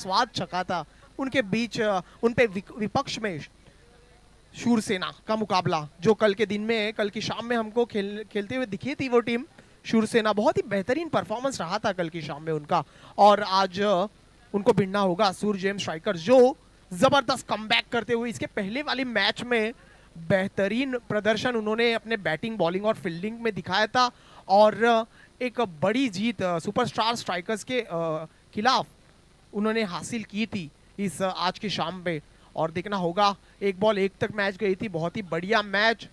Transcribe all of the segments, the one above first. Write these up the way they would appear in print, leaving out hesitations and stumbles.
स्वाद चखा था उनके बीच। उन पे विपक्ष में शूरसेना का मुकाबला जो कल के दिन में, कल की शाम में हमको खेलते हुए दिखी थी वो टीम शूरसेना। बहुत ही बेहतरीन परफॉर्मेंस रहा था कल की शाम में उनका, और आज उनको भिड़ना होगा सूरजेम स्ट्राइकर्स जो जबरदस्त कमबैक करते हुए इसके पहले वाली मैच में बेहतरीन प्रदर्शन उन्होंने अपने बैटिंग, बॉलिंग और फील्डिंग में दिखाया था, और एक बड़ी जीत सुपरस्टार स्ट्राइकर्स के खिलाफ उन्होंने हासिल की थी इस आज की शाम पे। और देखना होगा, एक बॉल एक तक मैच गई थी, बहुत ही बढ़िया मैच।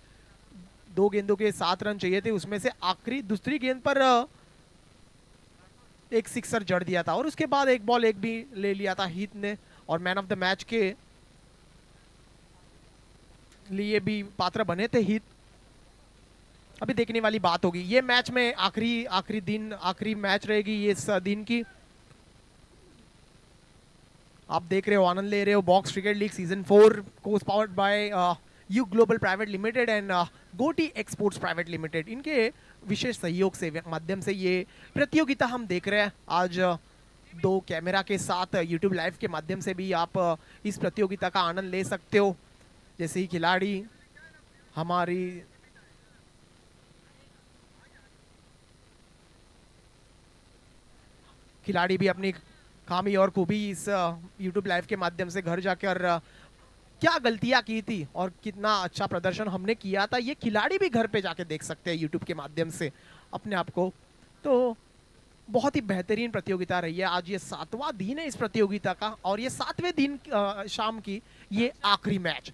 2 गेंदों के 7 रन चाहिए थे, उसमें से आखिरी दूसरी गेंद पर एक सिक्सर जड़ दिया था, और उसके बाद एक बॉल एक भी ले लिया था हीथ ने, और मैन ऑफ द मैच के लिए भी पात्र बने थे हीथ। अभी देखने वाली बात होगी, ये मैच में आखिरी मैच रहेगी ये इस दिन की। आप देख रहे हो, आनंद ले रहे हो बॉक्स क्रिकेट लीग सीजन 4 को powered by you global private limited and गोटी एक्सपोर्ट्स प्राइवेट लिमिटेड। इनके विशेष सहयोग से माध्यम से ये प्रतियोगिता हम देख रहे हैं आज 2 कैमरा के साथ। यूट्यूब लाइव के माध्यम से भी आप इस प्रतियोगिता का आनंद ले सकते हो। जैसे ही खिलाड़ी हमारी भी अपनी खामी और खूबी इस यूट्यूब लाइव के माध्यम से घर जाकर क्या गलतियां की थी और कितना अच्छा प्रदर्शन हमने किया था, ये खिलाड़ी भी घर पे जाके देख सकते हैं यूट्यूब के माध्यम से अपने आप को। तो बहुत ही बेहतरीन प्रतियोगिता रही है। आज ये 7वां दिन है इस प्रतियोगिता का, और ये 7वें दिन शाम की ये आखिरी मैच।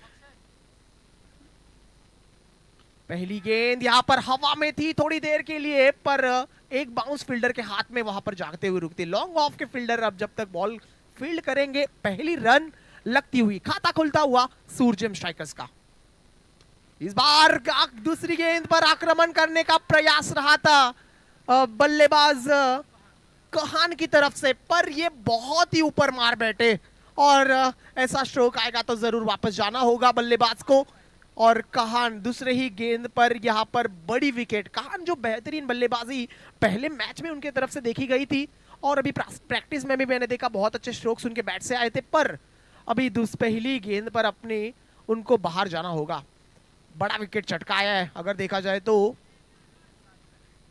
पहली गेंद यहां पर हवा में थी थोड़ी देर के लिए, पर एक बाउंस फील्डर के हाथ में वहां पर जागते हुए रुकती। लॉन्ग ऑफ के फील्डर अब जब तक बॉल फील्ड करेंगे, पहली रन लगती हुई खाता खुलता हुआ सूरजेम स्ट्राइकर्स का। इस बार दूसरी गेंद पर आक्रमण करने का प्रयास रहा था बल्लेबाज कहान की तरफ से, पर ये बहुत ही ऊपर मार बैठे, और ऐसा स्ट्रोक आएगा तो जरूर वापस जाना होगा बल्लेबाज को। और कहान दूसरे ही गेंद पर यहां पर बड़ी विकेट। कहान जो बेहतरीन बल्लेबाजी पहले मैच में उनके तरफ से देखी गई थी, और अभी प्रैक्टिस में भी मैंने देखा बहुत अच्छे स्ट्रोक्स उनके बैट से आए थे, पर अभी पहली गेंद पर अपने उनको बाहर जाना होगा। बड़ा विकेट चटकाया है अगर देखा जाए तो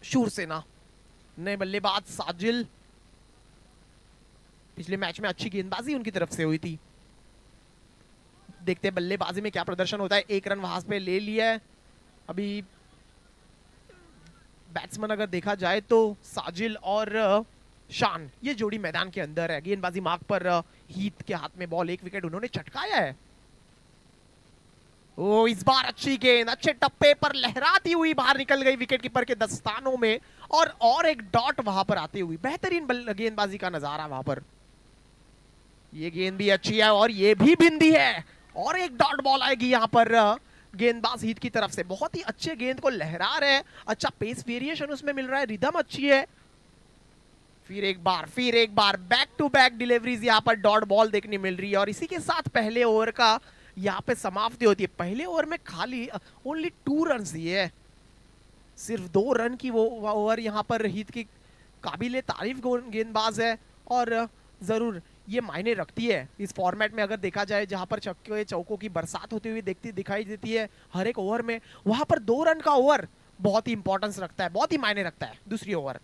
शूरसेना ने। बल्लेबाज साजिल, पिछले मैच में अच्छी गेंदबाजी उनकी तरफ से हुई थी। देखते हैं बल्लेबाजी में क्या प्रदर्शन होता है। 1 रन वहां पे ले लिया है अभी बैट्समैन। अगर देखा जाए तो साजिल और शान, ये जोड़ी मैदान के अंदर है। गेंदबाजी मार्ग पर हीथ के हाथ में बॉल, 1 विकेट उन्होंने चटकाया है। ओ, इस बार अच्छी गेंद अच्छे टप्पे पर लहराती हुई बाहर निकल गई विकेट कीपर के दस्तानों में, और एक डॉट वहां पर आते हुई। बेहतरीन गेंदबाजी का नजारा वहां पर। ये गेंद भी अच्छी है और ये भी बिंदी है, और एक डॉट बॉल आएगी यहां पर गेंदबाज हीथ की तरफ से। बहुत ही अच्छे गेंद को लहरा रहे हैं, अच्छा पेस वेरिएशन उसमें मिल रहा है, रिदम अच्छी है। फिर एक बार बैक टू बैक डिलीवरीज यहां पर डॉट बॉल देखने मिल रही है, और इसी के साथ पहले ओवर का यहां पे समाप्ति होती है। पहले ओवर में खाली ओनली 2 रन दिए है, सिर्फ 2 रन की वो ओवर यहां पर हीथ की काबिले तारीफ गेंदबाज है, और जरूर ये मायने रखती है इस फॉर्मेट में। अगर देखा जाए जहां पर छक्के चौकों की बरसात होती हुई दिखाई देती है हर एक ओवर में, वहां पर 2 रन का ओवर बहुत ही इंपॉर्टेंस रखता है, बहुत ही मायने रखता है दूसरी ओवर।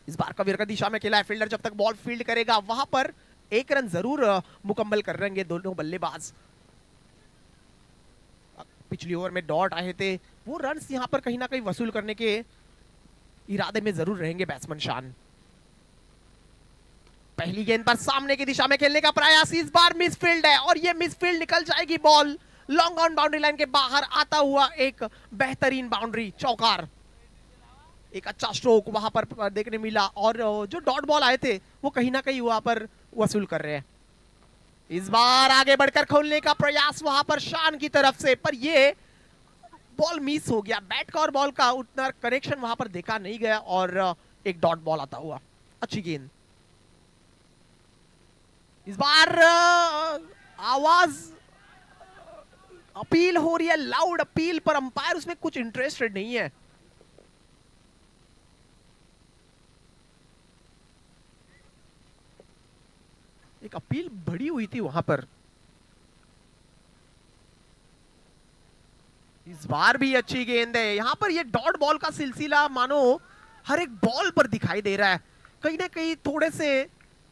इस बार कबीर का दिशा में खेला है फील्डर, जब तक बॉल फील्ड करेगा वहां पर 1 रन जरूर मुकम्मल कर रहेंगे दोनों बल्लेबाज। पिछली ओवर में डॉट आए थे, वो रन्स यहां पर कहीं ना कहीं वसूल करने के इरादे में जरूर रहेंगे बैट्समैन शान। पहली गेंद पर सामने की दिशा में खेलने का प्रयास, इस बार मिसफील्ड है, और ये मिसफील्ड निकल जाएगी ball long on boundary line के बाहर आता हुआ। एक बेहतरीन बाउंड्री चौकार, एक अच्छा स्ट्रोक वहां पर देखने मिला, और जो डॉट बॉल आए थे वो कहीं ना कहीं वहां पर वसूल कर रहे हैं। इस बार आगे बढ़कर खोलने का प्रयास वहां पर शान की तरफ से, पर ये बॉल मिस हो गया। बैट का और बॉल का उतना कनेक्शन वहां पर देखा नहीं गया, और एक डॉट बॉल आता हुआ। अच्छी गेंद। इस बार आवाज अपील हो रही है, लाउड अपील, पर अंपायर उसमें कुछ इंटरेस्टेड नहीं है। एक अपील बड़ी हुई थी वहां पर। इस बार भी अच्छी गेंद है। यहाँ पर ये डॉट बॉल का सिलसिला मानो हर एक बॉल पर दिखाई दे रहा है। कहीं ना कहीं थोड़े से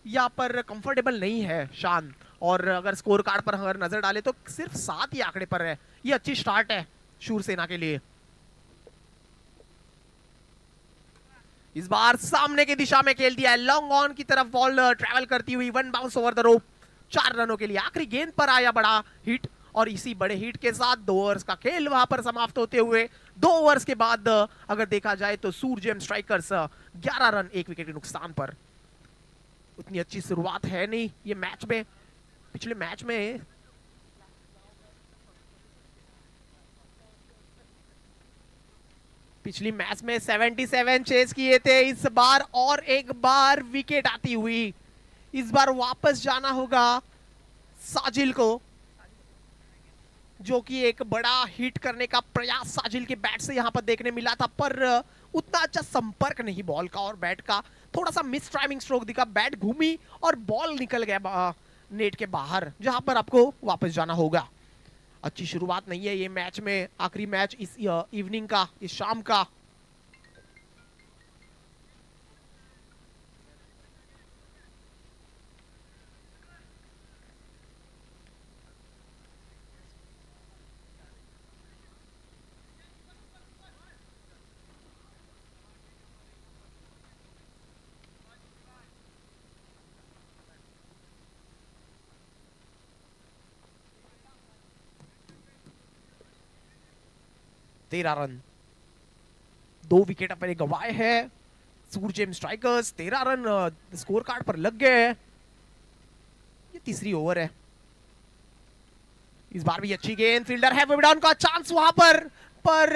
यहाँ पर कंफर्टेबल नहीं है शान। और अगर स्कोर कार्ड पर अगर नजर डाले तो सिर्फ 7 ही आंकड़े पर है। ये अच्छी स्टार्ट है शूरसेना के लिए। इस बार सामने की दिशा में खेल दिया है, लॉन्ग ऑन की तरफ बॉल ट्रैवल करती हुई, 1 बाउंस ओवर द रोप, 4 रनों के लिए। आखिरी गेंद पर आया बड़ा हिट और इसी बड़े हिट के साथ 2 ओवर्स का खेल वहां पर समाप्त होते हुए 2 ओवर्स के बाद अगर देखा जाए तो सूरजेम स्ट्राइकर्स 11 रन 1 विकेट के नुकसान पर। उतनी अच्छी शुरुआत है नहीं ये मैच में। पिछले मैच में पिछली मैच में 77 चेस किए थे। इस बार और एक बार विकेट आती हुई। इस बार वापस जाना होगा साजिल को, जो कि एक बड़ा हिट करने का प्रयास साजिल के बैट से यहां पर देखने मिला था, पर उतना अच्छा संपर्क नहीं बॉल का और बैट का। थोड़ा सा मिस टाइमिंग स्ट्रोक दिखा, बैट घूमी और बॉल निकल गया नेट के बाहर, जहां पर आपको वापस जाना होगा। अच्छी शुरुआत नहीं है ये मैच में। आखिरी मैच इस इवनिंग का, इस शाम का। तेरह रन, 2 विकेट अपने गंवाए हैं सूरजेम स्ट्राइकर्स। 13 रन स्कोर कार्ड पर लग गए। ये तीसरी ओवर है। इस बार भी अच्छी गेंद, फील्डर है विडाउन का चांस वहां पर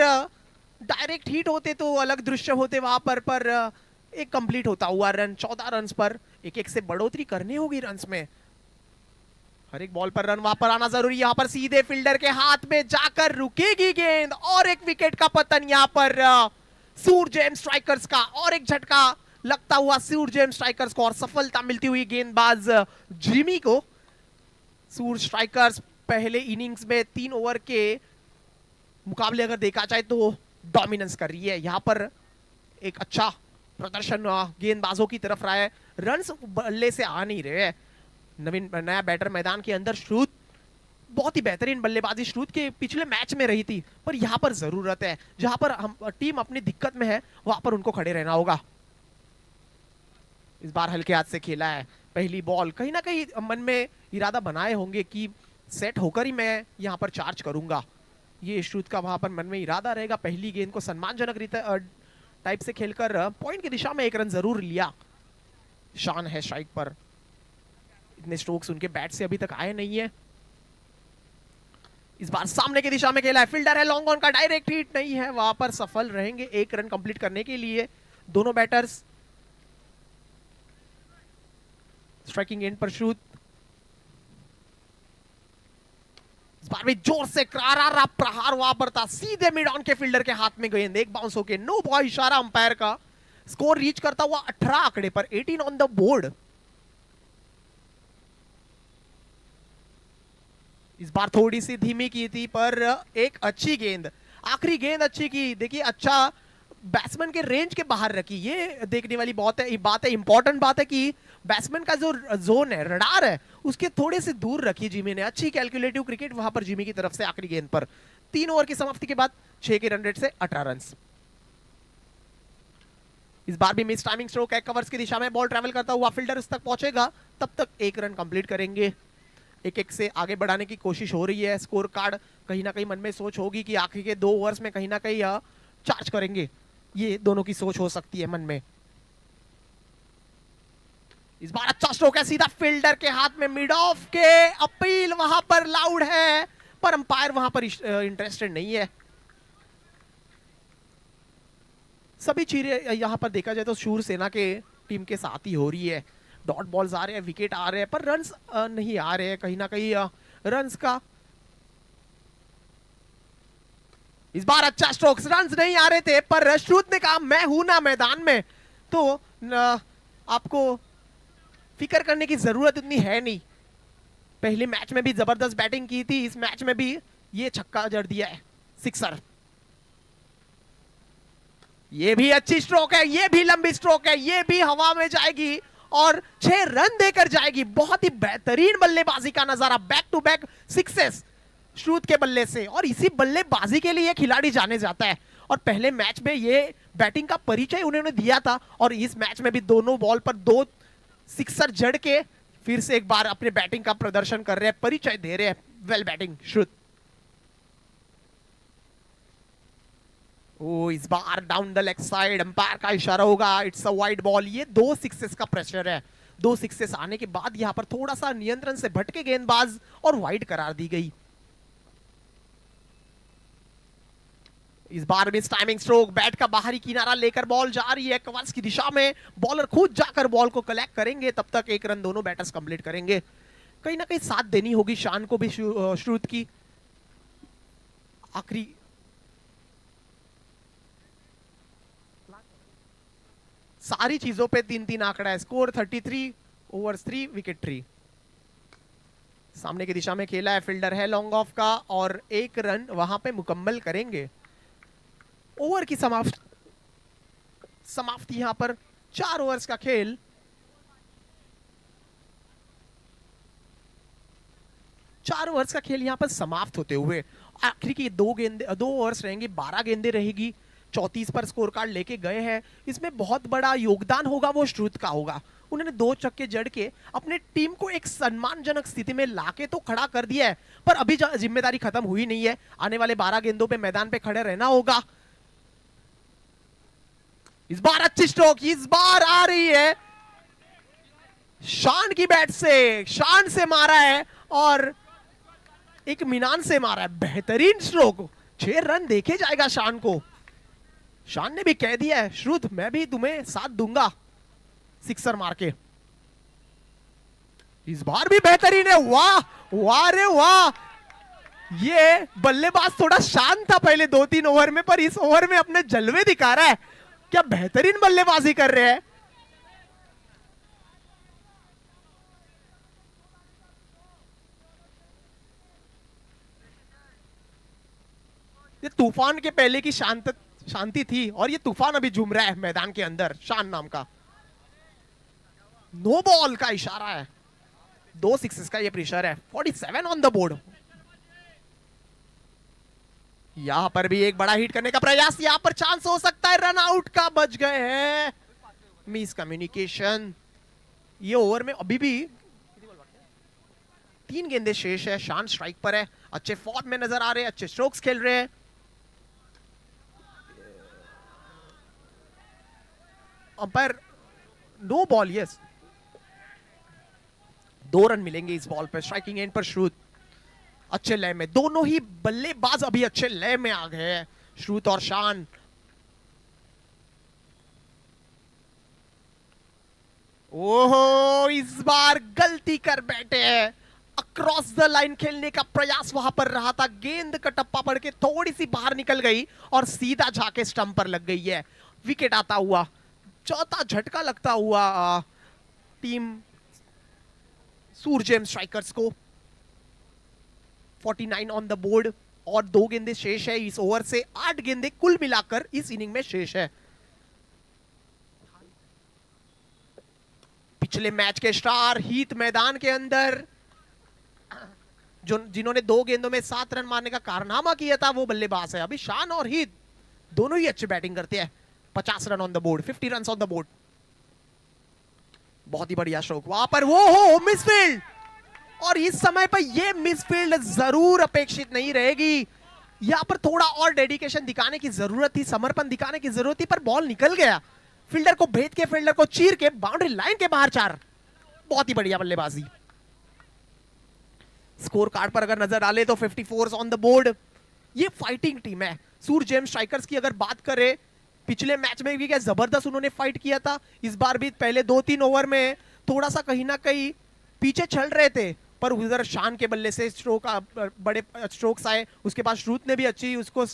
डायरेक्ट हिट होते तो अलग दृश्य होते वहां पर एक कंप्लीट होता हुआ रन 14 रन पर। एक से बढ़ोतरी करनी होगी रन्स में। हर एक बॉल पर रन वहां पर आना जरूरी। यहां पर सीधे फील्डर के हाथ में जाकर रुकेगी गेंद और एक विकेट का पतन यहां पर सूरजेम स्ट्राइकर्स का। और एक झटका लगता हुआ सूरजेम स्ट्राइकर्स को और सफलता मिलती हुई गेंदबाज जिमी को। सूर स्ट्राइकर्स पहले इनिंग्स में 3 ओवर के मुकाबले अगर देखा जाए तो डोमिनेंस कर रही है। यहां पर एक अच्छा प्रदर्शन गेंदबाजों की तरफ रहा है। रन्स बल्ले से आ नहीं रहे हैं। नया बैटर मैदान के अंदर श्रुत, बहुत ही बेहतरीन बल्लेबाजी श्रुत के पिछले मैच में रही थी, पर यहां पर जरूरत है जहां पर हम टीम अपनी दिक्कत में है वहां पर उनको खड़े रहना होगा। इस बार हल्के हाथ से खेला है। पहली बॉल कहीं ना कहीं मन में इरादा बनाए होंगे कि सेट होकर ही मैं यहां पर चार्ज करूंगा। ये श्रुत का वहां पर मन में इरादा रहेगा। पहली गेंद को सम्मानजनक टाइप से खेलकर पॉइंट की दिशा में एक रन जरूर लिया। शान है स्ट्राइक पर। इतने स्ट्रोक्स उनके बैट से अभी तक आए नहीं है। इस बार सामने की दिशा में खेला है, फील्डर है, लॉन्ग ऑन का डायरेक्ट हिट नहीं है, वहां पर सफल रहेंगे 1 रन कंप्लीट करने के लिए दोनों बैटर्स। स्ट्राइकिंग एंड पर शूट। इस बार भी जोर से करारा प्रहार वहां पर था, सीधे मिड ऑन के फील्डर के हाथ में गेंद, एक बाउंस होके नो बॉल इशारा अंपायर का। स्कोर रीच करता हुआ 18 आंकड़े पर, 18 ऑन द बोर्ड। इस बार थोड़ी सी धीमी की थी पर एक अच्छी गेंद, आखिरी गेंद अच्छी की। देखिए अच्छा बैट्समैन के रेंज के बाहर रखी, ये देखने वाली बात है, इंपॉर्टेंट बात है कि बैट्समैन का जो जोन है, रडार है, उसके थोड़े से दूर रखी जिमी ने। अच्छी कैलकुलेटिव क्रिकेट वहां पर जिमी की तरफ से आखिरी गेंद पर। 3 ओवर की समाप्ति के बाद 6 के रन रेट से 18 रन। इस बार भी मिस टाइमिंग स्ट्रोक है, कवर्स की दिशा में बॉल ट्रैवल करता हुआ फील्डर उस तक पहुंचेगा, तब तक 1 रन कंप्लीट करेंगे। 1-1 से आगे बढ़ाने की कोशिश हो रही है। स्कोर कार्ड कहीं ना कहीं मन में सोच होगी कि आखिर के 2 ओवर्स में कहीं ना कहीं चार्ज करेंगे, ये दोनों की सोच हो सकती है मन में। इस बार अच्छा स्ट्रोक है, सीधा फील्डर के हाथ में, मिड ऑफ के। अपील वहां पर लाउड है, पर अंपायर वहां पर इंटरेस्टेड नहीं है। सभी चीजें यहां पर देखा जाए तो शूर सेना के टीम के साथ ही हो रही है। डॉट बॉल्स आ रहे हैं, विकेट आ रहे हैं, पर रन्स नहीं आ रहे हैं कहीं ना कहीं रन्स का। इस बार अच्छा स्ट्रोक्स, रन्स नहीं आ रहे थे, पर श्रुत ने कहा मैं हूं ना मैदान में, तो आपको फिक्र करने की जरूरत इतनी है नहीं। पहले मैच में भी जबरदस्त बैटिंग की थी, इस मैच में भी ये छक्का जड़ दिया है, सिक्सर। ये भी अच्छी स्ट्रोक है, ये भी लंबी स्ट्रोक है, ये भी हवा में जाएगी और 6 रन देकर जाएगी। बहुत ही बेहतरीन बल्लेबाजी का नजारा, बैक टू बैक सिक्सेस श्रुत के बल्ले से, और इसी बल्लेबाजी के लिए खिलाड़ी जाने जाता है। और पहले मैच में ये बैटिंग का परिचय उन्होंने दिया था, और इस मैच में भी दोनों बॉल पर 2 सिक्सर जड़ के फिर से एक बार अपने बैटिंग का प्रदर्शन कर रहे हैं, परिचय दे रहे हैं। वेल बैटिंग श्रुत। ओ, इस बार down the leg side, umpire का इशारा होगा, इट्स अ वाइड बॉल। ये 2 सिक्सेस का प्रेशर है। 2 सिक्सेस आने के बाद यहां पर थोड़ा सा नियंत्रण से भटके गेंदबाज और वाइड करार दी गई। इस बार भी टाइमिंग स्ट्रोक, बैट का बाहरी किनारा लेकर बॉल जा रही है कवर्स की दिशा में। बॉलर खुद जाकर बॉल को कलेक्ट करेंगे, तब तक 1 रन दोनों बैटर्स कंप्लीट करेंगे। कहीं ना कहीं साथ देनी होगी शान को भी श्रुत की। आखिरी सारी चीजों पे 3-3 आंकड़ा है। Score 33 overs 3 wicket 3। सामने की दिशा में खेला है, फील्डर है लॉन्ग ऑफ का, और 1 रन वहां पे मुकम्मल करेंगे। ओवर की समाप्ति यहां पर 4 ओवर्स का खेल। चार ओवर्स का खेल यहां पर समाप्त होते हुए आखिरी की 2 ओवर्स रहेंगे, 12 गेंदें रहेगी। 34 पर स्कोर कार्ड लेके गए हैं। इसमें बहुत बड़ा योगदान होगा वो श्रुत का होगा। उन्होंने 2 छक्के जड़ के अपने टीम को एक सम्मानजनक स्थिति में लाके तो खड़ा कर दिया है, पर अभी जिम्मेदारी खत्म हुई नहीं है। आने वाले 12 गेंदों पे मैदान पे खड़े रहना होगा। इस बार अच्छी स्ट्रोक, इस बार आ रही है शान की बैट से, शान से मारा है और एक मिनान से मारा है। बेहतरीन स्ट्रोक, 6 रन देखे जाएगा शान को। शान ने भी कह दिया है, श्रुत मैं भी तुम्हें साथ दूंगा सिक्सर मार के। इस बार भी बेहतरीन है, वाह वाह रे वाह। ये बल्लेबाज थोड़ा शांत था पहले 2-3 ओवर में, पर इस ओवर में अपने जलवे दिखा रहा है। क्या बेहतरीन बल्लेबाजी कर रहे हैं। ये तूफान के पहले की शांति थी, और ये तूफान अभी झूम रहा है मैदान के अंदर। शान नाम का नो बॉल का इशारा है। 2 सिक्सेस का ये प्रेशर है। 47 ऑन द बोर्ड। यहां पर भी एक बड़ा हिट करने का प्रयास, यहां पर चांस हो सकता है रन आउट का, बच गए हैं। Miss communication. ये ओवर में अभी भी 3 गेंदे शेष है। शान स्ट्राइक पर है, अच्छे फॉर्म में नजर आ रहे हैं, अच्छे स्ट्रोक्स खेल रहे हैं। Umpire no ball, yes. 2 run मिलेंगे इस बॉल पर। स्ट्राइकिंग एंड पर श्रुत अच्छे लय में, दोनों ही बल्लेबाज अभी अच्छे लय में आ गए हैं, श्रुत और शान। ओहो, इस बार गलती कर बैठे हैं। अक्रॉस द लाइन खेलने का प्रयास वहां पर रहा था, गेंद का टप्पा पड़ के थोड़ी सी बाहर निकल गई और सीधा जाके स्टंप पर लग गई है। विकेट आता हुआ, चौथा झटका लगता हुआ टीम सूरजेम स्ट्राइकर्स को। 49 ऑन द बोर्ड और 2 गेंदे शेष है इस ओवर से। 8 गेंदे कुल मिलाकर इस इनिंग में शेष है। पिछले मैच के स्टार हीथ मैदान के अंदर जिन्होंने 2 गेंदों में 7 रन मारने का कारनामा किया था, वो बल्लेबाज है। अभी शान और हीथ दोनों ही अच्छी बैटिंग करते हैं। 50 run on the board, 50 run on the board. बहुत ही बढ़िया स्ट्रोक वहां पर। वो हो मिसफील्ड, और इस समय पर यह मिसफील्ड जरूर अपेक्षित नहीं रहेगी। यहां पर थोड़ा और डेडिकेशन दिखाने की जरूरत थी, समर्पण दिखाने की जरूरत थी, पर बॉल निकल गया। फील्डर को भेद के, फील्डर को चीर के बाउंड्री लाइन के बाहर 4। बहुत ही बढ़िया बल्लेबाजी। स्कोर कार्ड पर अगर नजर डाले तो 54 ऑन द बोर्ड। ये फाइटिंग टीम है सूरजेम स्ट्राइकर्स की। अगर बात करें पिछले मैच में भी क्या जबरदस्त उन्होंने फाइट किया था, इस बार भी पहले 2-3 ओवर में थोड़ा सा कहीं ना कहीं पीछे चल रहे थे, पर उधर शान के बल्ले से स्ट्रोक बड़े स्ट्रोक्स आए। उसके बाद श्रुत ने भी अच्छी उसको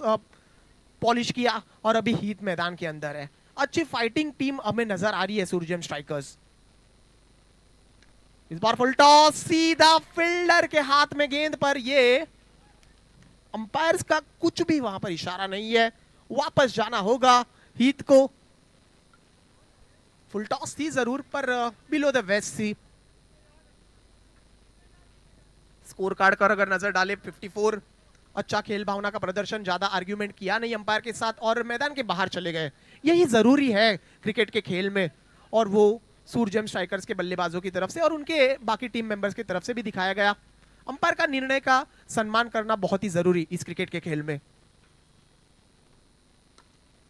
पॉलिश किया, और अभी हीथ मैदान के अंदर है। अच्छी फाइटिंग टीम हमें नजर आ रही है सूरजेम स्ट्राइकर्स। इस बार फुल टॉस सीधा फील्डर के हाथ में गेंद पर। ये अंपायर्स का कुछ भी वहां पर इशारा नहीं है, वापस जाना होगा हीथ को। फुल टॉस थी जरूर पर बिलो द वेस्ट थी। स्कोर कार्ड पर अगर नजर डाले 54, अच्छा खेल भावना का प्रदर्शन, ज्यादा आर्ग्यूमेंट किया नहीं अंपायर के साथ और मैदान के बाहर चले गए। यही जरूरी है क्रिकेट के खेल में, और वो सूरजम स्ट्राइकर्स के बल्लेबाजों की तरफ से और उनके बाकी टीम मेंबर्स की तरफ से भी दिखाया गया। अंपायर का निर्णय का सम्मान करना बहुत ही जरूरी इस क्रिकेट के खेल में।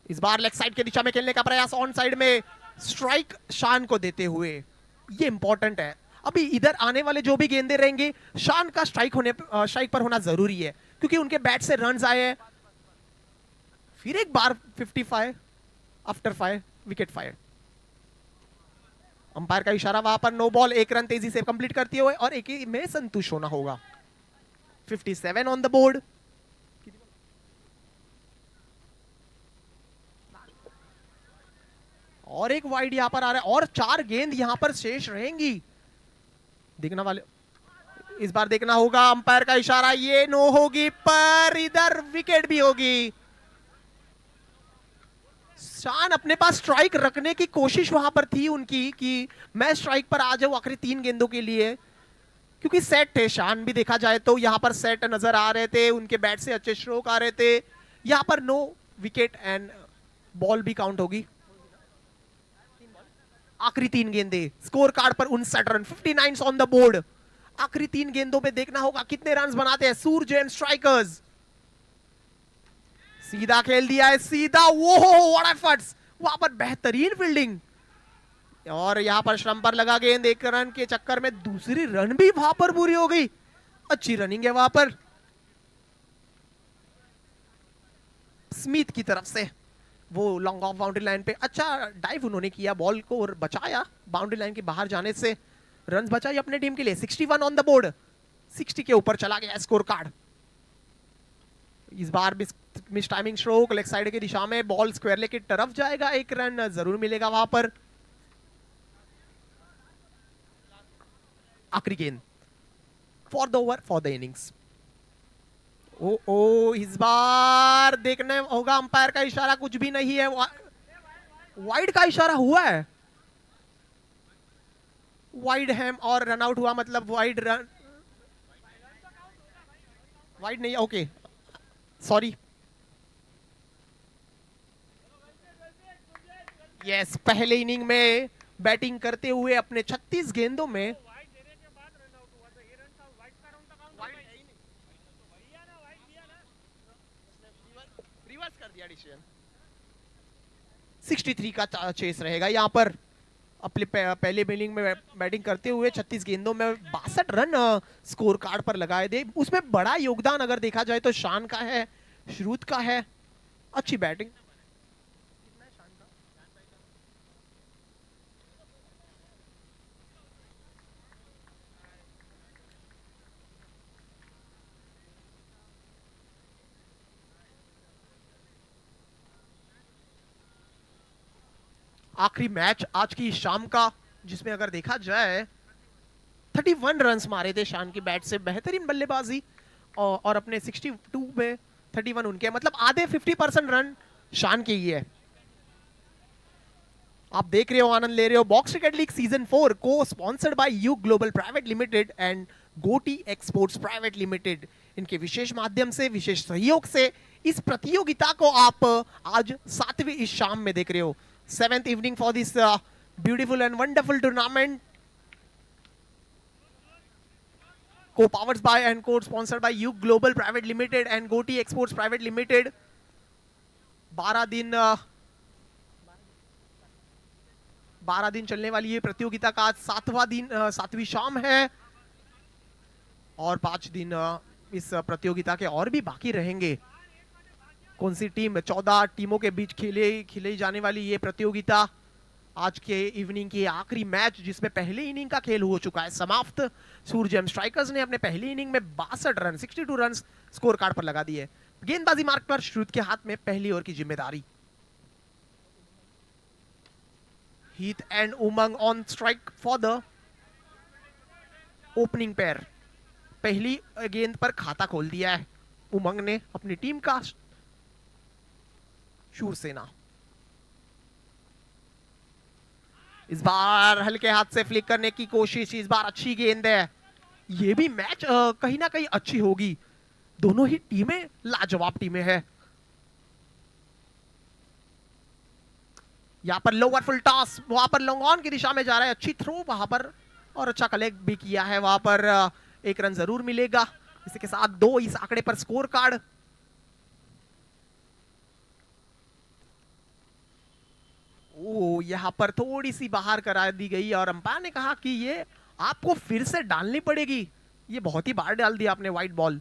इस बार लेग साइड की दिशा में खेलने का प्रयास, ऑन साइड में स्ट्राइक शान को देते हुए, ये इंपॉर्टेंट है। अभी इधर आने वाले जो भी गेंदे रहेंगे शान का स्ट्राइक पर होना जरूरी है, क्योंकि उनके बैट से रन्स आए हैं। फिर एक बार 55 आफ्टर 5 विकेट फायर। अंपायर का इशारा वहां पर नो बॉल, एक रन तेजी से कंप्लीट करते हुए और एक ही में संतुष्ट होना होगा। 57 ऑन द बोर्ड। और एक वाइड यहां पर आ रहा है और 4 गेंद यहां पर शेष रहेंगी। देखना वाले, इस बार देखना होगा अंपायर का इशारा, ये नो होगी पर इधर विकेट भी होगी। शान अपने पास स्ट्राइक रखने की कोशिश वहां पर थी उनकी कि मैं स्ट्राइक पर आ जाऊं आखिरी 3 गेंदों के लिए, क्योंकि सेट थे। शान भी देखा जाए तो यहां पर सेट नजर आ रहे थे, उनके बैट से अच्छे स्ट्रोक आ रहे थे। यहां पर नो विकेट एंड बॉल भी काउंट होगी। आखिरी 3 गेंदे, स्कोर कार्ड पर 59 रन, 59 ऑन द बोर्ड। आखिरी 3 गेंदों पे देखना होगा कितने रन बनाते हैं सूरजैन स्ट्राइकर्स। सीधा खेल दिया है, सीधा, वो व्हाट एफर्ट्स, वहां पर बेहतरीन फील्डिंग और यहां पर स्टंप पर लगा गेंद। 1 रन के चक्कर में दूसरी रन भी वहां पर पूरी हो गई। अच्छी रनिंग है वहां पर स्मिथ की तरफ से। वो लॉन्ग ऑफ बाउंड्री लाइन पे अच्छा डाइव उन्होंने किया बॉल को और बचाया बाउंड्री लाइन के बाहर जाने से, रन बचाई अपने टीम के लिए। 61 ऑन द बोर्ड, 60 के ऊपर चला गया स्कोर कार्ड। इस बार mistiming stroke, leg side की दिशा में बॉल स्क्वायर लेग की तरफ जाएगा, 1 रन जरूर मिलेगा वहां पर। आखिरी गेंद for the over, for the innings. ओ इस बार देखने होगा अंपायर का इशारा कुछ भी नहीं है, वाइड का इशारा हुआ है। वाइड है और रन आउट हुआ, मतलब वाइड रन, वाइड नहीं, ओके सॉरी। यस, पहले इनिंग में बैटिंग करते हुए अपने 36 गेंदों में रिवर्स कर दिया डिसीजन। 63 का चेस रहेगा यहां पर। अपने पहले इनिंग में बैटिंग करते हुए 36 गेंदों में 62 रन स्कोर कार्ड पर लगाए थे। उसमें बड़ा योगदान अगर देखा जाए तो शान का है, श्रुत का है। अच्छी बैटिंग। आखिरी मैच आज की शाम का, जिसमें अगर देखा जाए 31 रन्स मारे थे शान की बैट से, बेहतरीन बल्लेबाजी और अपने 62 में 31 उनके, मतलब आधे 50% रन शान के ही है। आप देख रहे हो, आनंद ले रहे हो। बॉक्स क्रिकेट लीग सीजन 4 को sponsored by you global private limited and गोटी एक्सपोर्ट्स प्राइवेट लिमिटेड, इनके विशेष माध्यम से, विशेष सहयोग से इस प्रतियोगिता को आप आज 7वीं इस शाम में देख रहे हो। 7th evening for this beautiful and wonderful tournament, co-powered by and co-sponsored by you global private limited and Goti exports private limited। 12 दिन चलने वाली ये प्रतियोगिता का आज 7वां दिन, 7वीं शाम है और 5 दिन इस प्रतियोगिता के और भी बाकी रहेंगे। कौन सी टीम, 14 टीमों के बीच खेली जाने वाली ये प्रतियोगिता, आज के इवनिंग की आखिरी मैच जिसमें पहले इनिंग का खेल हो चुका है समाप्त। सूरजैन स्ट्राइकर्स ने अपने पहली इनिंग में 62 रन, 62 रन स्कोर कार्ड पर लगा दिए। गेंदबाजी मार्ग पर श्रुत के हाथ में पहली ओवर की जिम्मेदारी। Heath and Umang on strike for the opening पैर, पहली गेंद पर खाता खोल दिया है उमंग ने अपनी टीम का। शूरसेना इस बार हल्के हाथ से फ्लिक करने की कोशिश, इस बार अच्छी गेंद है। ये भी मैच कहीं ना कहीं अच्छी होगी, दोनों ही टीमें लाजवाब टीमें हैं। यहां पर लोअर फुल टॉस, वहां पर लॉन्ग ऑन की दिशा में जा रहा है, अच्छी थ्रो वहां पर और अच्छा कलेक्ट भी किया है वहां पर। एक रन जरूर मिलेगा, इसी के साथ 2 इस आंकड़े पर स्कोर कार्ड। ओ यहां पर थोड़ी सी बाहर करा दी गई और अंपायर ने कहा कि ये आपको फिर से डालनी पड़ेगी, ये बहुत ही बाहर डाल दिया आपने वाइट बॉल।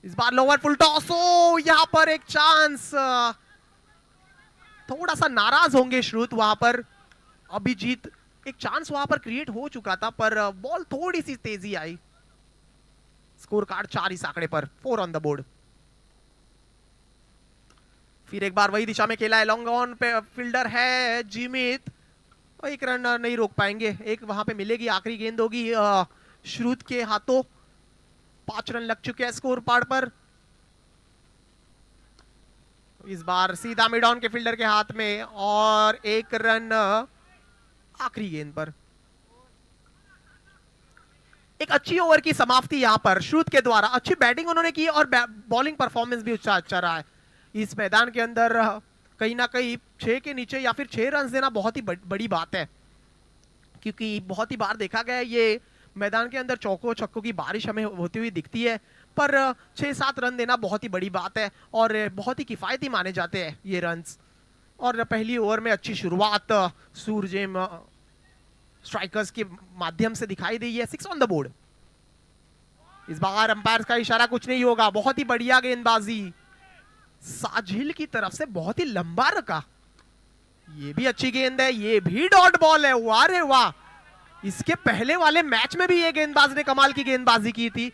इस बार लोअर फुल टॉस, ओ यहां पर एक चांस, थोड़ा सा नाराज होंगे श्रुत वहां पर। अभिजीत, एक चांस वहां पर क्रिएट हो चुका था पर बॉल थोड़ी सी तेजी आई। स्कोर कार्ड 4 इस आंकड़े पर, 4 ऑन द बोर्ड। फिर एक बार वही दिशा में खेला है, लॉन्ग ऑन पे फील्डर है जीमित, एक रन नहीं रोक पाएंगे। एक वहां पे मिलेगी, आखिरी गेंद होगी श्रुत के हाथों। 5 रन लग चुके हैं स्कोर कार्ड पर। इस बार सीधा मिड ऑन के फील्डर के हाथ में और 1 रन आखिरी गेंद पर। एक अच्छी ओवर की समाप्ति यहां पर श्रुत के द्वारा, अच्छी बैटिंग उन्होंने की और बॉलिंग परफॉर्मेंस भी अच्छा रहा है। इस मैदान के अंदर कहीं ना कहीं 6 के नीचे या फिर 6 रन देना बहुत ही बड़ी बात है, क्योंकि बहुत ही बार देखा गया है ये मैदान के अंदर चौकों छक्कों की बारिश हमें होती हुई दिखती है, पर 6-7 रन देना बहुत ही बड़ी बात है और बहुत ही किफायती माने जाते हैं ये रन्स। और पहली ओवर में अच्छी शुरुआत सूरजेम स्ट्राइकर्स के माध्यम से दिखाई दी है। 6 ऑन द बोर्ड। इस बार अंपायर का इशारा कुछ नहीं होगा, बहुत ही बढ़िया गेंदबाजी साजिल की तरफ से, बहुत ही लंबा रखा। ये भी अच्छी गेंद है, ये भी डॉट बॉल है, वाह रे वाह। इसके पहले वाले मैच में भी ये गेंदबाज ने कमाल की गेंदबाजी की थी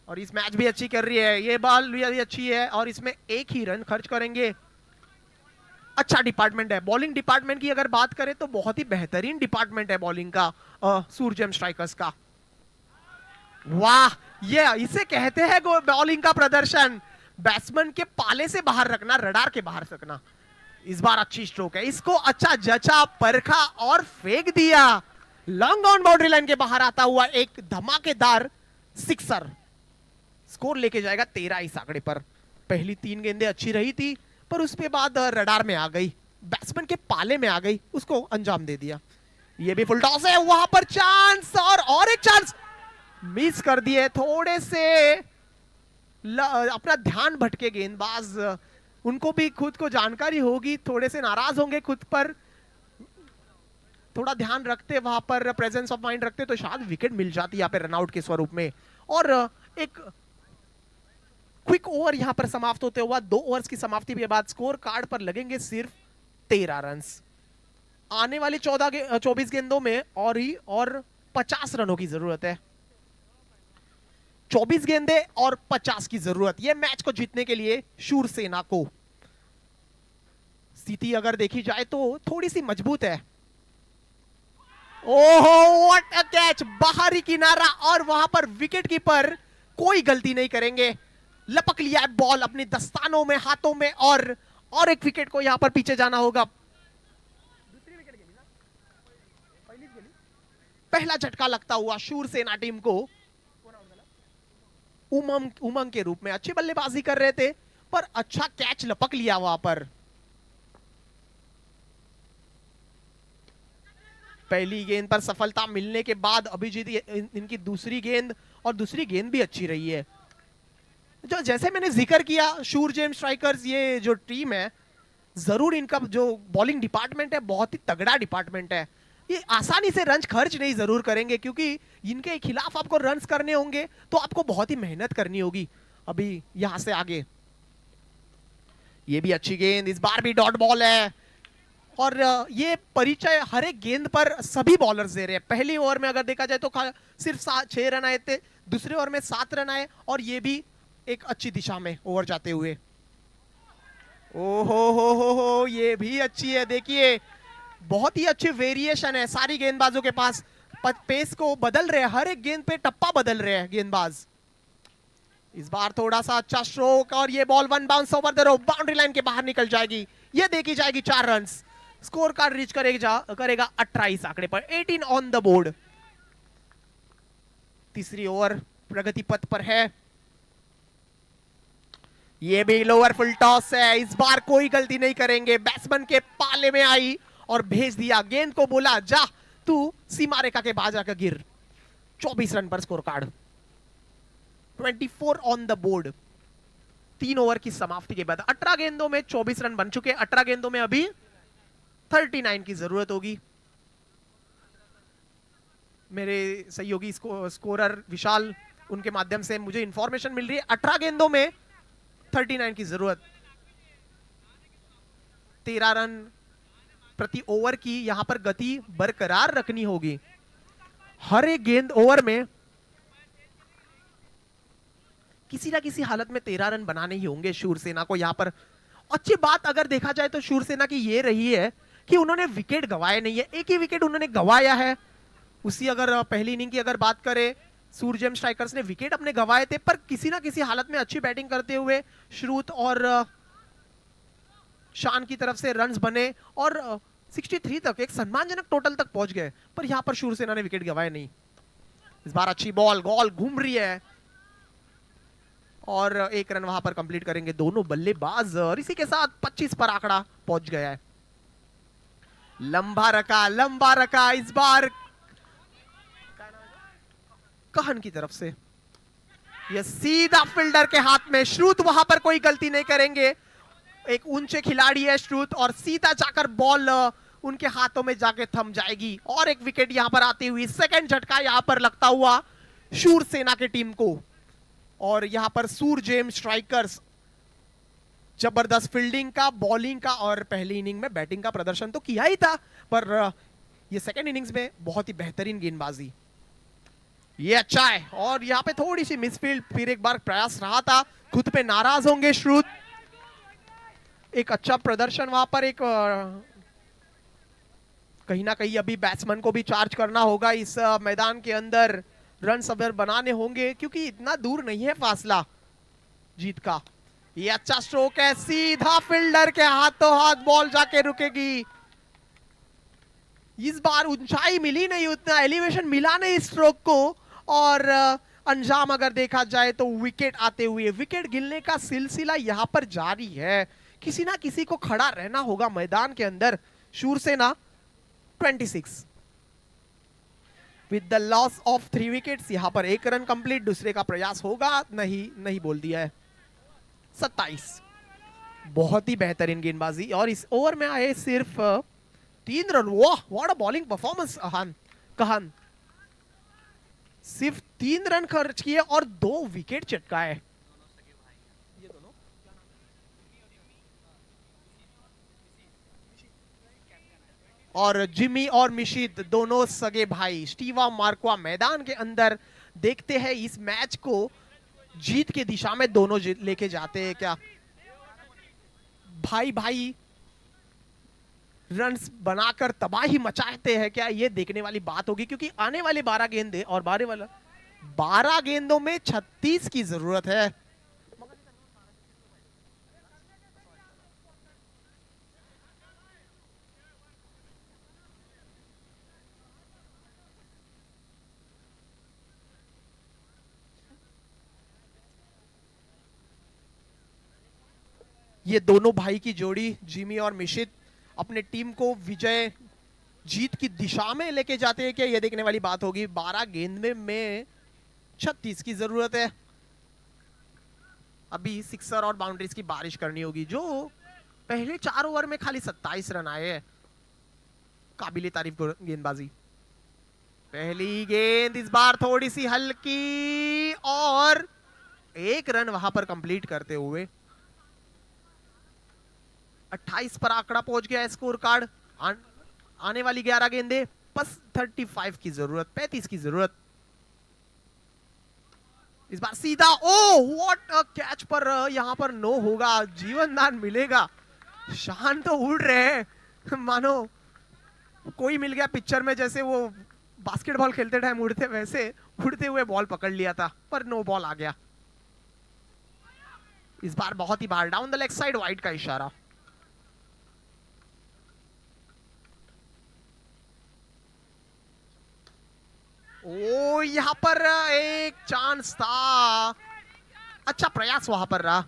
और इस मैच भी अच्छी कर रही है। ये बॉल भी अच्छी है और इसमें 1 ही रन खर्च करेंगे। अच्छा डिपार्टमेंट है, बॉलिंग डिपार्टमेंट की अगर बात करें तो बहुत ही बेहतरीन डिपार्टमेंट है बॉलिंग का सूरजेम स्ट्राइकर्स का। वाह, ये इसे कहते हैं बॉलिंग का प्रदर्शन, बैट्समैन के पाले से बाहर रखना, रडार के बाहर रखना। इस बार अच्छी स्ट्रोक है, इसको अच्छा जचा, परखा और फेंक दिया। लॉन्ग ऑन बाउंड्री लाइन के बाहर आता हुआ एक धमाकेदार सिक्सर, स्कोर लेके जाएगा 13 इस आंकड़े पर। पहली 3 गेंदें अच्छी रही थी पर उसके बाद रडार में आ गई, बैट्समैन के पाले में आ गई, उसको अंजाम दे दिया। ये भी फुल टॉस है, वहां पर चांस और एक चांस मिस कर दिए। थोड़े से अपना ध्यान भटके गेंदबाज, उनको भी खुद को जानकारी होगी, थोड़े से नाराज होंगे खुद पर। थोड़ा ध्यान रखते वहां पर, प्रेजेंस ऑफ माइंड रखते तो शायद विकेट मिल जाती यहाँ पे रनआउट के स्वरूप में। और एक क्विक ओवर यहां पर समाप्त होते हुआ 2 ओवर्स की समाप्ति के बाद स्कोर कार्ड पर लगेंगे सिर्फ 13 रन। आने वाली 24 गेंदों में और 50 रनों की जरूरत है। 24 गेंदें और 50 की जरूरत, यह मैच को जीतने के लिए शूरसेना को। स्थिति अगर देखी जाए तो थोड़ी सी मजबूत है। ओहो व्हाट अ कैच, बाहरी किनारा और वहां पर विकेट कीपर कोई गलती नहीं करेंगे, लपक लिया है बॉल अपनी दस्तानों में, हाथों में और एक विकेट को यहां पर पीछे जाना होगा। पहला झटका लगता हुआ शूरसेना टीम को। उमंग के रूप में अच्छी बल्लेबाजी कर रहे थे पर अच्छा कैच लपक लिया वहां पर। पहली गेंद पर सफलता मिलने के बाद अभिजीत इनकी दूसरी गेंद, और दूसरी गेंद भी अच्छी रही है। जो जैसे मैंने जिक्र किया, शूरजेम स्ट्राइकर्स ये जो टीम है, जरूर इनका जो बॉलिंग डिपार्टमेंट है बहुत ही तगड़ा डिपार्टमेंट है। ये आसानी से रन खर्च नहीं जरूर करेंगे, क्योंकि इनके खिलाफ आपको रन्स करने होंगे तो आपको बहुत ही मेहनत करनी होगी। अभी यहां से आगे ये भी अच्छी गेंद, इस बार भी डॉट बॉल है और ये परिचय हर एक गेंद पर सभी बॉलर्स दे रहे हैं। पहली ओवर में अगर देखा जाए तो सिर्फ 6 रन आए थे, दूसरे ओवर में 7 रन आए और ये भी एक अच्छी दिशा में ओवर जाते हुए। ओहो हो, ये भी अच्छी है। देखिए बहुत ही अच्छे वेरिएशन है सारी गेंदबाजों के पास, पेस को बदल रहे हैं, हर एक गेंद पे टप्पा बदल रहे हैं गेंदबाज। इस बार थोड़ा सा अच्छा स्ट्रोक और ये ball one bounce over the rope, boundary line के बाहर निकल जाएगी। ये देखी जाएगी 4 रन। स्कोर कार्ड रीच करेगा 28 आंकड़े पर, 18 ऑन द बोर्ड। तीसरी ओवर प्रगति पथ पर है। ये भी लोअर फुल टॉस है, इस बार कोई गलती नहीं करेंगे। बैट्समैन के पाले में आई और भेज दिया, गेंद को बोला जा तू सीमा रेखा के बाहर जाकर गिर। 24 रन पर score card, 24 on the board. 3 over की समाप्ति के बाद 18 गेंदों में 24 रन बन चुके। 18 गेंदों में अभी 39 की जरूरत होगी। मेरे सहयोगी स्कोरर विशाल, उनके माध्यम से मुझे इंफॉर्मेशन मिल रही है 18 गेंदों में 39 की जरूरत। 13 रन प्रति ओवर की यहां पर गति बरकरार रखनी होगी। हर एक गेंद ओवर में किसी ना किसी हालत में 13 रन बनाने ही होंगे शूरसेना को। यहां पर अच्छी बात अगर देखा जाए तो शूरसेना की ये रही है कि उन्होंने विकेट गंवाए नहीं है, एक ही विकेट उन्होंने गंवाया है। उसी अगर पहली इनिंग की अगर बात करें, सूरजेम स्ट्राइकर्स ने विकेट अपने गंवाए थे, पर किसी ना किसी हालत में अच्छी बैटिंग करते हुए श्रुत और शान की तरफ से रन्स बने और 63 तक एक सम्मानजनक टोटल तक पहुंच गए। पर यहां पर शूरसेना ने विकेट गंवाए नहीं। इस बार अच्छी बॉल घूम रही है और 1 रन वहां पर कंप्लीट करेंगे दोनों बल्लेबाज और इसी के साथ 25 पर आंकड़ा पहुंच गया है। लंबा रखा इस बार कहन की तरफ से, यह सीधा फील्डर के हाथ में। श्रुत वहां पर कोई गलती नहीं करेंगे, एक ऊंचे खिलाड़ी है श्रुत और सीधा जाकर बॉल उनके हाथों में जाके थम जाएगी और एक विकेट यहां पर आती हुई। सेकंड झटका यहां पर लगता हुआ शूरसेना की टीम को। और यहां पर सूरजेम स्ट्राइकर्स जबरदस्त फील्डिंग का, बॉलिंग का और पहली इनिंग में बैटिंग का प्रदर्शन तो किया ही था, पर ये सेकंड इनिंग्स में बहुत ही बेहतरीन गेंदबाजी। ये अच्छा है और यहां पे थोड़ी सी मिसफील्ड, फिर एक बार प्रयास रहा था, खुद पे नाराज होंगे श्रुत। एक अच्छा प्रदर्शन वहां पर, एक कहीं ना कहीं अभी बैट्समैन को भी चार्ज करना होगा इस मैदान के अंदर, रन सबर बनाने होंगे क्योंकि इतना दूर नहीं है फासला जीत का। ये अच्छा स्ट्रोक है, सीधा फील्डर के हाथों हाथ बॉल जाके रुकेगी। इस बार ऊंचाई मिली नहीं, उतना एलिवेशन मिला नहीं स्ट्रोक को और अंजाम अगर देखा जाए तो विकेट आते हुए, विकेट गिरने का सिलसिला यहां पर जारी है। किसी ना किसी को खड़ा रहना होगा मैदान के अंदर। Shurasena 26 with the loss of 3 wickets, यहां पर 1 रन कंप्लीट, दूसरे का प्रयास होगा नहीं बोल दिया है। 27, बहुत ही बेहतरीन गेंदबाजी और इस ओवर में आए सिर्फ 3 रन। वाह, व्हाट अ बॉलिंग परफॉर्मेंस कहन। सिर्फ 3 रन खर्च किए और 2 विकेट चटकाए। और जिमी और मिशित दोनों सगे भाई, स्टीवा मार्क्वा मैदान के अंदर। देखते हैं इस मैच को जीत के दिशा में दोनों लेके जाते हैं क्या। भाई रन्स बनाकर तबाही मचाते हैं क्या, ये देखने वाली बात होगी क्योंकि आने वाले 12 गेंदे और 12 गेंदों में 36 की जरूरत है। ये दोनों भाई की जोड़ी जिमी और मिशित अपने टीम को विजय जीत की दिशा में लेके जाते हैं क्या, ये देखने वाली बात होगी। 12 गेंद में 36 की जरूरत है। अभी सिक्सर और बाउंड्रीज की बारिश करनी होगी। जो पहले 4 ओवर में खाली 27 रन आए हैं, काबिले तारीफ गेंदबाजी। पहली गेंद इस बार थोड़ी सी हल्की और 1 रन वहां पर कंप्लीट करते हुए 28 पर आंकड़ा पहुंच गया है स्कोर कार्ड। आने वाली 11 गेंदे बस 35 की जरूरत, 35 की जरूरत। इस बार सीधा, ओ व्हाट अ कैच, पर यहां पर नो होगा, जीवन दान मिलेगा। शान तो उड़ रहे हैं मानो कोई मिल गया पिक्चर में, जैसे वो बास्केटबॉल खेलते टाइम उड़ते, वैसे उड़ते हुए बॉल पकड़ लिया था, पर नो बॉल आ गया। इस बार बहुत ही बाहर, down the leg side, wide का इशारा। ओ यहां पर एक चांस था, अच्छा प्रयास वहां पर रहा।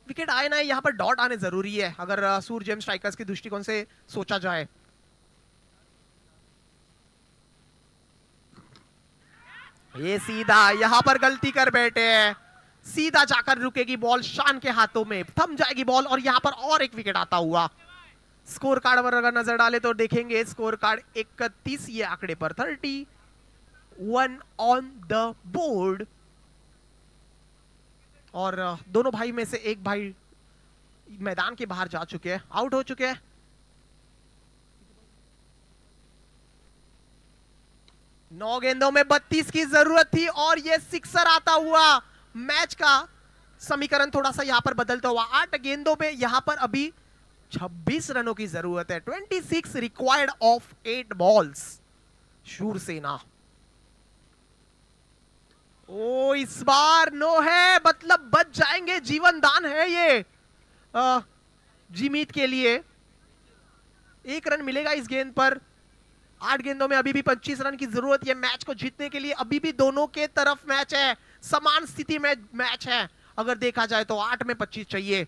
विकेट आए ना, यहां पर डॉट आने जरूरी है अगर सूर जेम्स स्ट्राइकर्स के दृष्टिकोण से सोचा जाए। ये सीधा यहां पर गलती कर बैठे हैं, सीधा जाकर रुकेगी बॉल शान के हाथों में, थम जाएगी बॉल और यहां पर और एक विकेट आता हुआ। स्कोर कार्ड पर अगर नजर डाले तो देखेंगे स्कोर कार्ड 31 ये आंकड़े पर, 31 ऑन द बोर्ड। और दोनों भाई में से एक भाई मैदान के बाहर जा चुके हैं, आउट हो चुके हैं। नौ गेंदों में 32 की जरूरत थी और ये सिक्सर आता हुआ मैच का समीकरण थोड़ा सा यहां पर बदलता हुआ। 8 गेंदों में यहां पर अभी 26 रनों की जरूरत है, 26 रिक्वायर्ड ऑफ 8 बॉल्स। शूरसेना, ओ इस बार नो है, मतलब बच जाएंगे, जीवन दान है ये जीमीत के लिए। 1 रन मिलेगा इस गेंद पर। 8 गेंदों में अभी भी 25 रन की जरूरत है मैच को जीतने के लिए। अभी भी दोनों के तरफ मैच है, समान स्थिति में मैच है अगर देखा जाए तो। 8 में 25 चाहिए।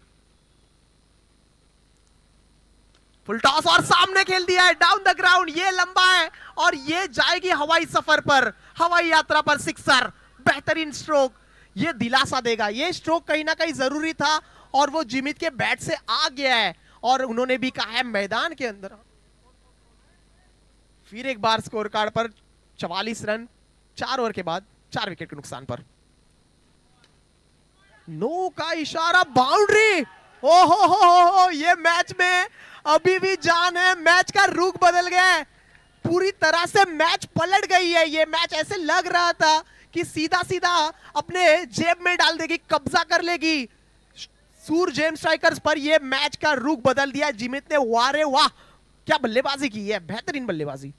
फुल टॉस और सामने खेल दिया है, डाउन द ग्राउंड, ये लंबा है और ये जाएगी हवाई सफर पर, हवाई यात्रा पर सिक्सर। बेहतरीन स्ट्रोक, ये दिलासा देगा, ये स्ट्रोक कहीं ना कहीं जरूरी था और वो जिमित के बैट से आ गया है और उन्होंने भी कहा है मैदान के अंदर। फिर एक बार स्कोर कार्ड पर 44 रन 4 ओवर के बाद 4 विकेट के नुकसान पर। नो का इशारा, बाउंड्री। ओहो हो, ये मैच में अभी भी जान है, मैच का रुख बदल गया है, पूरी तरह से मैच पलट गई है। ये मैच ऐसे लग रहा था कि सीधा सीधा अपने जेब में डाल देगी, कब्जा कर लेगी सूर जेम्स स्ट्राइकर्स पर। ये मैच का रुख बदल दिया जिमित ने। वारे वाह, क्या बल्लेबाजी की है, बेहतरीन बल्लेबाजी।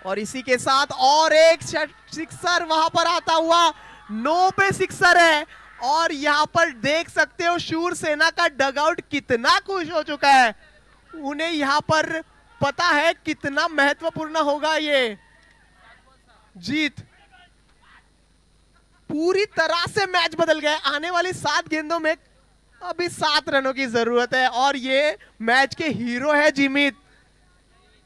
और इसी के साथ और एक सिक्सर वहां पर आता हुआ, 9 पे सिक्सर है और यहां पर देख सकते हो शूरसेना का डगआउट कितना खुश हो चुका है। उन्हें यहां पर पता है कितना महत्वपूर्ण होगा ये जीत। पूरी तरह से मैच बदल गया। आने वाली 7 गेंदों में अभी 7 रनों की जरूरत है और ये मैच के हीरो है जिमित।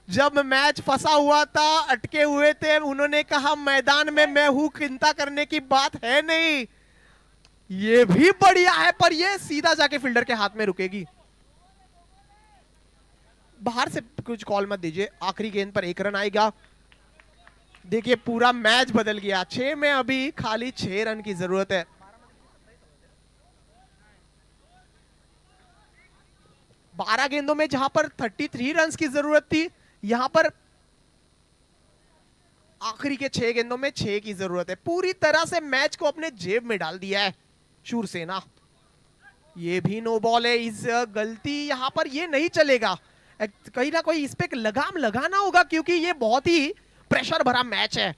जब मैच फंसा हुआ था, अटके हुए थे, उन्होंने कहा मैदान में मैं हूं, चिंता करने की बात है नहीं। ये भी बढ़िया है पर ये सीधा जाके फील्डर के हाथ में रुकेगी। बाहर से कुछ कॉल मत दीजिए, आखिरी गेंद पर 1 रन आएगा। देखिए पूरा मैच बदल गया। 6 में अभी खाली 6 रन की जरूरत है। 12 गेंदों में जहां पर 33 रन की जरूरत थी, यहां पर आखिरी के 6 गेंदों में 6 की जरूरत है। पूरी तरह से मैच को अपने जेब में डाल दिया है शूरसेना। ये भी नो बॉल है। इस गलती यहां पर ये नहीं चलेगा, कहीं ना कोई इस पे लगाम लगाना होगा क्योंकि ये बहुत ही प्रेशर भरा मैच है।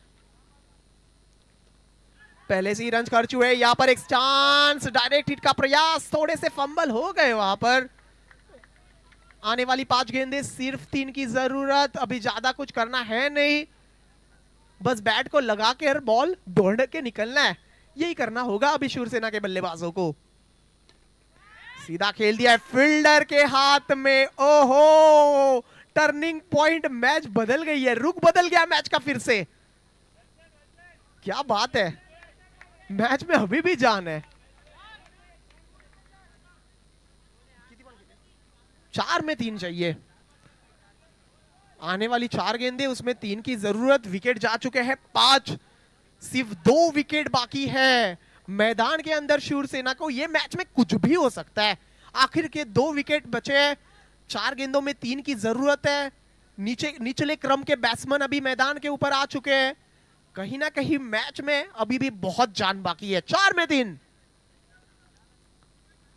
पहले से ही रन कर चुके हैं। यहां पर एक चांस, डायरेक्ट हिट का प्रयास, थोड़े से फंबल हो गए वहां पर। आने वाली 5 गेंदें, सिर्फ 3 की जरूरत, अभी ज्यादा कुछ करना है नहीं, बस बैट को लगा के हर बॉल दौड़ के निकलना है। यही करना होगा अभी शूरसेना के बल्लेबाजों को। सीधा खेल दिया है फील्डर के हाथ में। ओहो, टर्निंग पॉइंट, मैच बदल गई है, रुख बदल गया मैच का फिर से। क्या बात है, मैच में अभी भी जान है। 4 में 3 चाहिए। आने वाली 4 गेंदें, उसमें 3 की जरूरत। विकेट जा चुके हैं 5, सिर्फ 2 विकेट बाकी है। मैदान के अंदर शूरसेना को ये मैच में कुछ भी हो सकता है। आखिर के 2 विकेट बचे हैं, 4 गेंदों में 3 की जरूरत है। निचले क्रम के बैट्समैन अभी मैदान के ऊपर आ चुके हैं। कहीं ना कहीं मैच में अभी भी बहुत जान बाकी है। 4 में 3,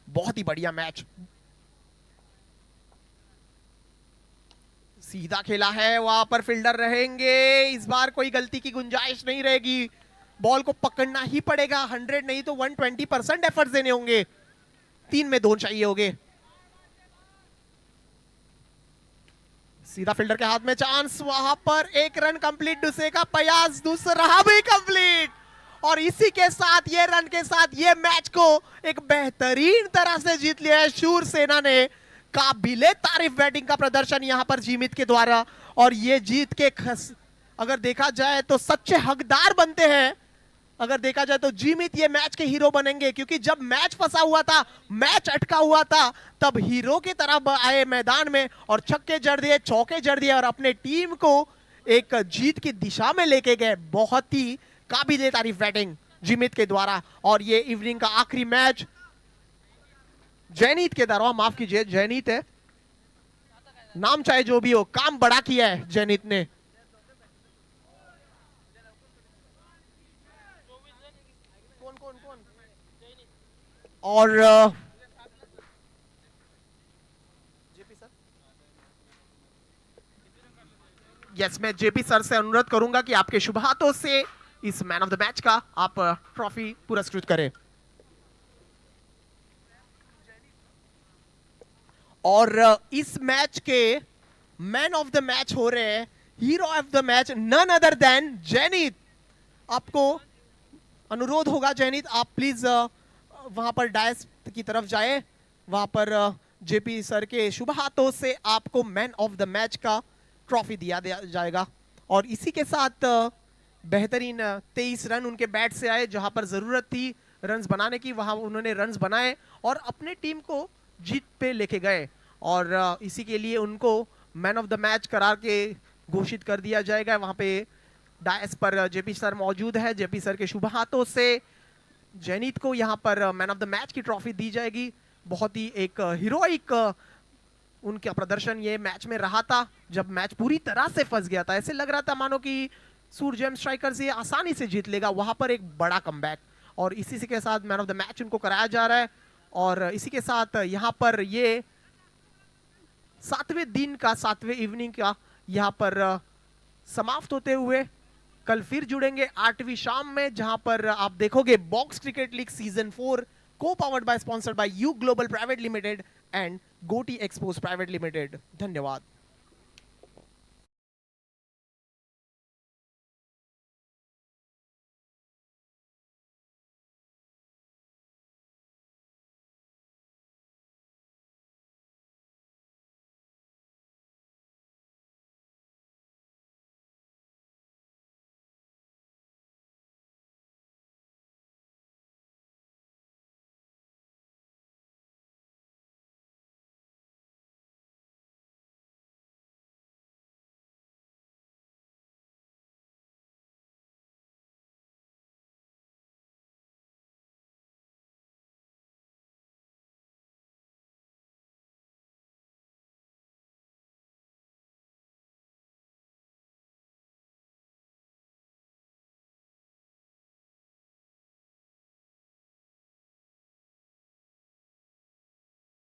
बहुत ही बढ़िया मैच। सीधा खेला है, वहां पर फील्डर रहेंगे, इस बार कोई गलती की गुंजाइश नहीं रहेगी, बॉल को पकड़ना ही पड़ेगा। 100 नहीं तो 120% एफर्ट्स देने होंगे, 3 में 2 चाहिए होंगे। सीधा फील्डर के हाथ में चांस, वहां पर एक रन कंप्लीट, दूसरे का प्रयास, दूसरा भी कंप्लीट, और इसी के साथ ये रन के साथ ये मैच को एक बेहतरीन तरह से जीत लिया है शूर सेना ने। काबिले तारीफ बैटिंग का प्रदर्शन यहां पर जीमित के द्वारा, और ये जीत के अगर देखा जाए तो सच्चे हकदार बनते हैं। अगर देखा जाए तो जीमित ये मैच के हीरो बनेंगे, क्योंकि जब मैच फंसा हुआ था, मैच अटका हुआ था, तब हीरो की तरह आए मैदान में और छक्के जड़ दिए, चौके जड़ दिए और अपने टीम को एक जीत की दिशा में लेके गए। बहुत ही काबिले तारीफ बैटिंग जीमित के द्वारा। और ये इवनिंग का आखिरी मैच जयनीत के द्वारा, माफ कीजिए जयनीत है, नाम चाहे जो भी हो, काम बड़ा किया है जयनीत ने। और जेपी सर, यस, मैं जेपी सर से अनुरोध करूंगा कि आपके शुभ हाथों से इस मैन ऑफ द मैच का आप ट्रॉफी पुरस्कृत करें। और इस मैच के मैन ऑफ द मैच हो रहे हैं, hero of the match, none other than Jayneet. आपको अनुरोध होगा जयनीत, आप प्लीज वहां पर डायस की तरफ जाए, वहां पर जेपी सर के शुभ हाथों से आपको मैन ऑफ द मैच का ट्रॉफी दिया जाएगा। और इसी के साथ बेहतरीन 23 रन उनके बैट से आए, जहां पर जरूरत थी रन्स बनाने की, वहां उन्होंने रन्स बनाए और अपने टीम को जीत पे लेके गए। और इसी के लिए उनको मैन ऑफ द मैच करार के घोषित कर दिया जाएगा। वहां पे डायस पर जेपी सर मौजूद है, जेपी सर के शुभ हाथों से जयनीत को यहां पर मैन ऑफ द मैच की ट्रॉफी दी जाएगी। बहुत ही एक हीरोइक उनका प्रदर्शन ये मैच में रहा था, जब मैच पूरी तरह से फंस गया था, ऐसे लग रहा था मानो कि सूरजेम स्ट्राइकर्स ये आसानी से जीत लेगा, वहां पर एक बड़ा कमबैक, और इसी के साथ मैन ऑफ द मैच उनको कराया जा रहा है। और इसी के साथ यहां पर ये 7वें दिन का, 7वें इवनिंग का यहां पर समाप्त होते हुए कल फिर जुड़ेंगे 8वीं शाम में, जहां पर आप देखोगे बॉक्स क्रिकेट लीग सीजन 4 को powered by, sponsored by you global private limited and गोटी एक्सपोज प्राइवेट लिमिटेड। धन्यवाद।